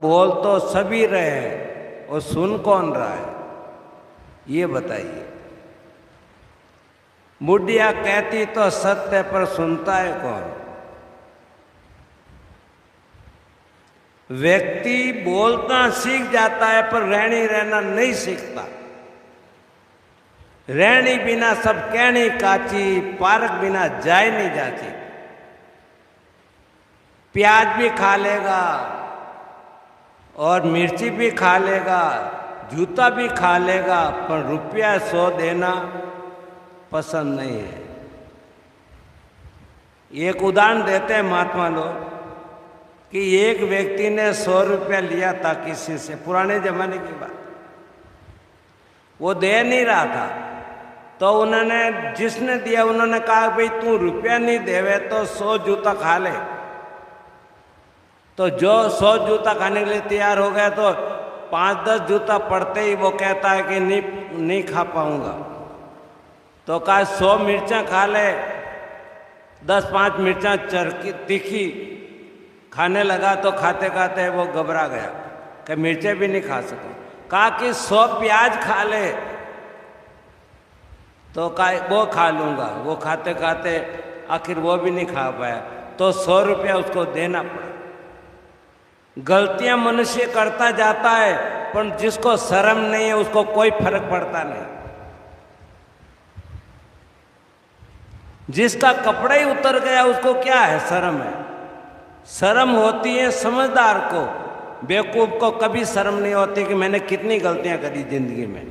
बोल तो सभी रहे हैं और सुन कौन रहा है, ये बताइए। बुढ़िया कहती तो सत्य, पर सुनता है कौन? व्यक्ति बोलता सीख जाता है पर रहनी रहना नहीं सीखता। रहनी बिना सब कहनी काची, पारक बिना जाए नहीं जाती। प्याज भी खा लेगा और मिर्ची भी खा लेगा, जूता भी खा लेगा, पर रुपया 100 देना पसंद नहीं है। एक उदाहरण देते हैं महात्मा लोग कि एक व्यक्ति ने 100 रुपया लिया था किसी से, पुराने जमाने की बात। वो दे नहीं रहा था, तो उन्होंने, जिसने दिया, उन्होंने कहा भाई तू रुपया नहीं देवे तो 100 जूता खा ले। तो जो 100 जूता खाने के लिए तैयार हो गया, तो 5-10 जूता पड़ते ही वो कहता है कि नहीं खा पाऊंगा। तो कहा 100 मिर्चा खा ले। 10-5 मिर्चा चरकी तीखी खाने लगा, तो खाते खाते वो घबरा गया कि मिर्चे भी नहीं खा सका। कहा कि 100 प्याज खा ले। तो कहा वो खा लूँगा। वो खाते खाते आखिर वो भी नहीं खा पाया, तो 100 रुपया उसको देना पड़ा। गलतियां मनुष्य करता जाता है, पर जिसको शर्म नहीं है उसको कोई फर्क पड़ता नहीं। जिसका कपड़ा ही उतर गया उसको क्या है, शर्म है। शर्म होती है समझदार को, बेवकूफ को कभी शर्म नहीं होती कि मैंने कितनी गलतियां करी जिंदगी में।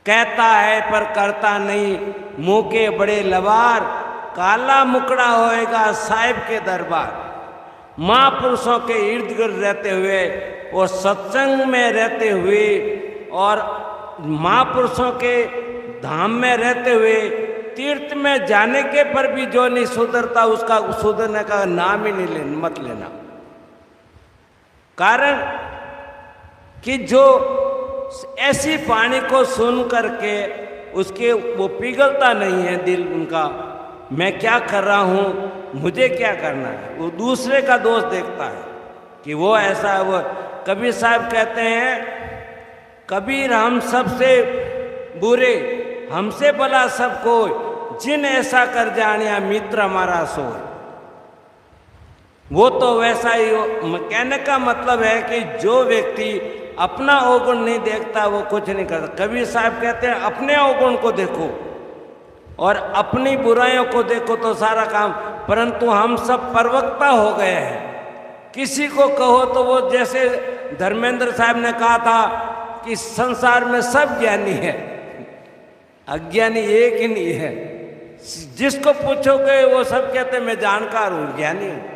कहता है पर करता नहीं, मुंह के बड़े लबार, काला मुकड़ा होएगा साहिब के दरबार। महापुरुषों के इर्द गिर्द रहते हुए और सत्संग में रहते हुए और महापुरुषों के धाम में रहते हुए तीर्थ में जाने के पर भी जो नहीं सुधरता, उसका सुधरने का नाम ही नहीं मत लेना। कारण कि जो ऐसी पानी को सुन करके उसके वो पिघलता नहीं है दिल उनका, मैं क्या कर रहा हूँ, मुझे क्या करना है। वो दूसरे का दोष देखता है कि वो ऐसा है। वो कबीर साहब कहते हैं, कबीर हम सबसे बुरे, हमसे भला सब कोई, जिन ऐसा कर जानिया मित्र हमारा सोए। वो तो वैसा ही हो। कहने का मतलब है कि जो व्यक्ति अपना अवगुण नहीं देखता वो कुछ नहीं करता। कबीर साहब कहते हैं अपने अवगुण को देखो और अपनी बुराइयों को देखो तो सारा काम। परंतु हम सब परवक्ता हो गए हैं। किसी को कहो तो वो, जैसे धर्मेंद्र साहब ने कहा था कि संसार में सब ज्ञानी है, अज्ञानी एक ही नहीं है। जिसको पूछोगे वो सब कहते मैं जानकार हूं, ज्ञानी हूं।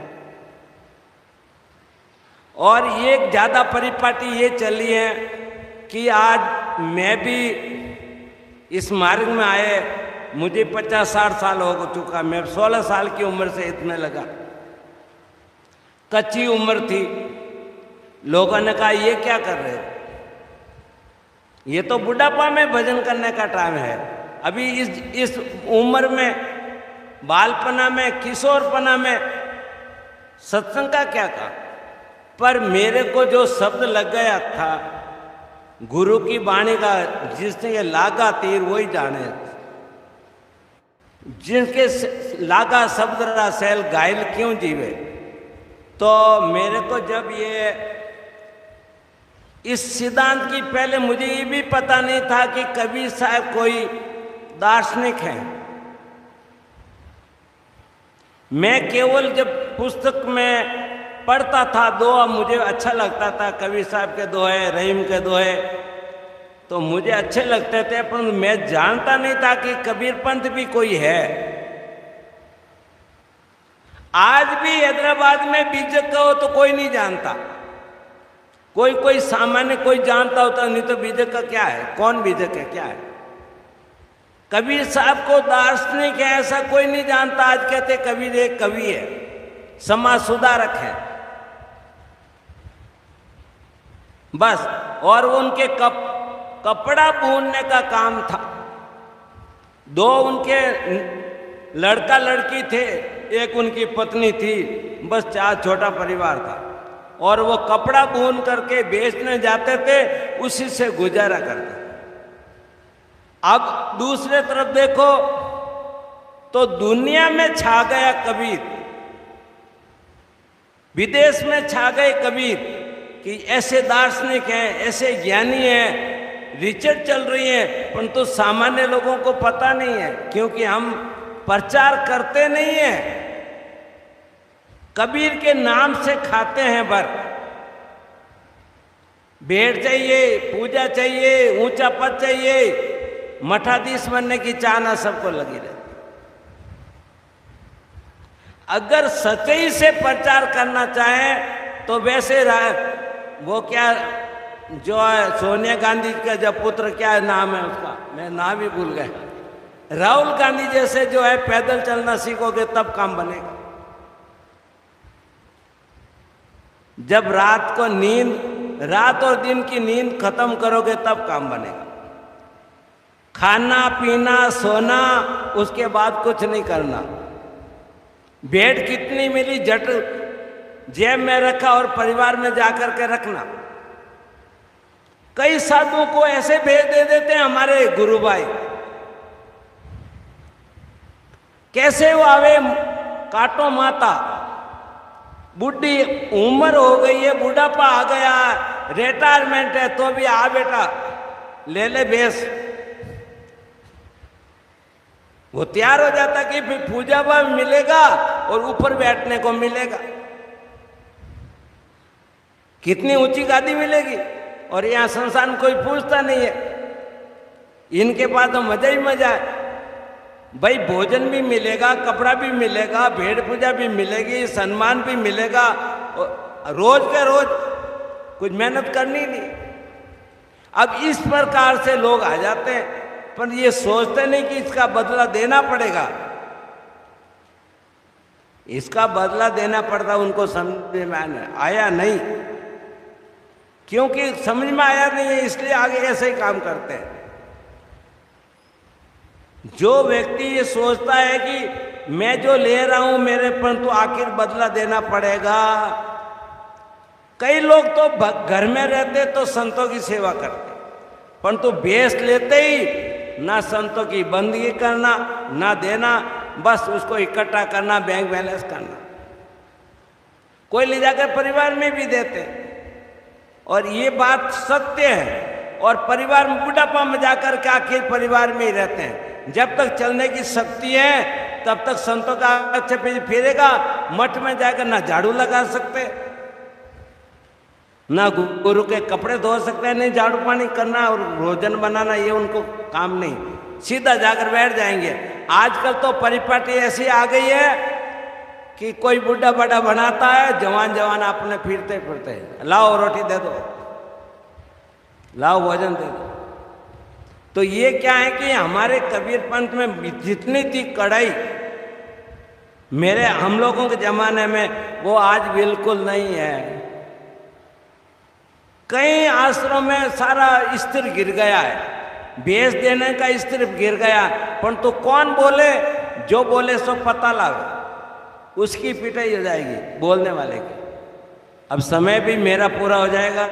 और ये ज्यादा परिपाटी ये चली है कि आज मैं भी इस मार्ग में आए, मुझे 50-60 साल हो चुका। मैं 16 साल की उम्र से इसमें लगा। कच्ची उम्र थी। लोगों ने कहा ये क्या कर रहे हो, ये तो बुढ़ापा में भजन करने का टाइम है। अभी इस उम्र में, बालपना में, किशोरपना में सत्संग का क्या कहा। पर मेरे को जो शब्द लग गया था गुरु की वाणी का, जिसने ये लागा तीर वही जाने। जिनके लागा शब्द रा सैल घायल क्यों जीवे। तो मेरे को जब ये इस सिद्धांत की, पहले मुझे ये भी पता नहीं था कि कबीर साहब कोई दार्शनिक हैं। मैं केवल जब पुस्तक में पढ़ता था दोहा, मुझे अच्छा लगता था, कबीर साहब के दोहे, रहीम के दोहे, तो मुझे अच्छे लगते थे। पर मैं जानता नहीं था कि कबीर पंथ भी कोई है। आज भी हैदराबाद में बीजक का हो तो कोई नहीं जानता। कोई सामान्य कोई जानता होता, नहीं तो बीजक का क्या है, कौन बीजक है, क्या है। कबीर साहब को दार्शनिक है ऐसा कोई नहीं जानता। आज कहते कबीर एक कवि है, समाज सुधारक है बस। और उनके कपड़ा बुनने का काम था। 2 उनके लड़का लड़की थे, एक उनकी पत्नी थी, बस 4 छोटा परिवार था, और वो कपड़ा बुन करके बेचने जाते थे, उसी से गुजारा करते थे। अब दूसरे तरफ देखो तो दुनिया में छा गया कबीर, विदेश में छा गए कबीर कि ऐसे दार्शनिक हैं, ऐसे ज्ञानी हैं, रिसर्च चल रही है, परंतु सामान्य लोगों को पता नहीं है, क्योंकि हम प्रचार करते नहीं हैं। कबीर के नाम से खाते हैं बर, भेंट चाहिए, पूजा चाहिए, ऊंचा पद चाहिए, मठाधीश बनने की चाहना सबको लगी रहती। अगर सच्चाई से प्रचार करना चाहें तो वैसे वो क्या जो है सोनिया गांधी का जब पुत्र, क्या नाम है उसका, मैं नाम ही भूल गया, राहुल गांधी जैसे जो है पैदल चलना सीखोगे तब काम बनेगा। जब रात और दिन की नींद खत्म करोगे तब काम बनेगा। खाना पीना सोना, उसके बाद कुछ नहीं करना। भेंट कितनी मिली झट जेब में रखा और परिवार में जाकर के रखना। कई साधुओं को ऐसे भेज दे देते हैं हमारे गुरु भाई, कैसे वो आवे काटो माता, बुढ़ी उम्र हो गई है, बुढ़ापा आ गया, रिटायरमेंट है, तो भी आ बेटा ले ले भेस। वो तैयार हो जाता कि फिर पूजा भाव मिलेगा और ऊपर बैठने को मिलेगा, कितनी ऊंची गादी मिलेगी, और यहाँ संसार में कोई पूछता नहीं है। इनके पास तो मजा ही मजा है भाई, भोजन भी मिलेगा, कपड़ा भी मिलेगा, भेड़ पूजा भी मिलेगी, सम्मान भी मिलेगा, रोज के रोज कुछ मेहनत करनी नहीं। अब इस प्रकार से लोग आ जाते हैं, पर ये सोचते नहीं कि इसका बदला देना पड़ेगा। इसका बदला देना पड़ता, उनको समझ में आया नहीं, क्योंकि समझ में आया नहीं है, इसलिए आगे ऐसे ही काम करते हैं। जो व्यक्ति ये सोचता है कि मैं जो ले रहा हूं मेरे पर तो आखिर बदला देना पड़ेगा। कई लोग तो घर में रहते तो संतों की सेवा करते, परंतु बेच लेते ही ना संतों की बंदगी करना ना देना, बस उसको इकट्ठा करना, बैंक बैलेंस करना। कोई ले जाकर परिवार में भी देते, और ये बात सत्य है। और परिवार में बुढ़ापा में जाकर के आखिर परिवार में ही रहते हैं। जब तक चलने की शक्ति है तब तक संतों का अच्छे फिरेगा। मठ में जाकर ना झाड़ू लगा सकते, ना गुरु के कपड़े धो सकते हैं, नहीं झाड़ू पानी करना और भोजन बनाना, ये उनको काम नहीं, सीधा जाकर बैठ जाएंगे। आजकल तो परिपाटी ऐसी आ गई है कि कोई बुढ़ा बड़ा बनाता है, जवान अपने फिरते फिरते, लाओ रोटी दे दो, लाओ भोजन दे दो। तो ये क्या है कि हमारे कबीर पंथ में जितनी थी कड़ाई हम लोगों के जमाने में, वो आज बिल्कुल नहीं है। कई आश्रमों में सारा स्त्र गिर गया है, बेच देने का स्त्र गिर गया, परंतु कौन बोले, जो बोले सो पता लगा, उसकी पिटाई हो जाएगी बोलने वाले की। अब समय भी मेरा पूरा हो जाएगा।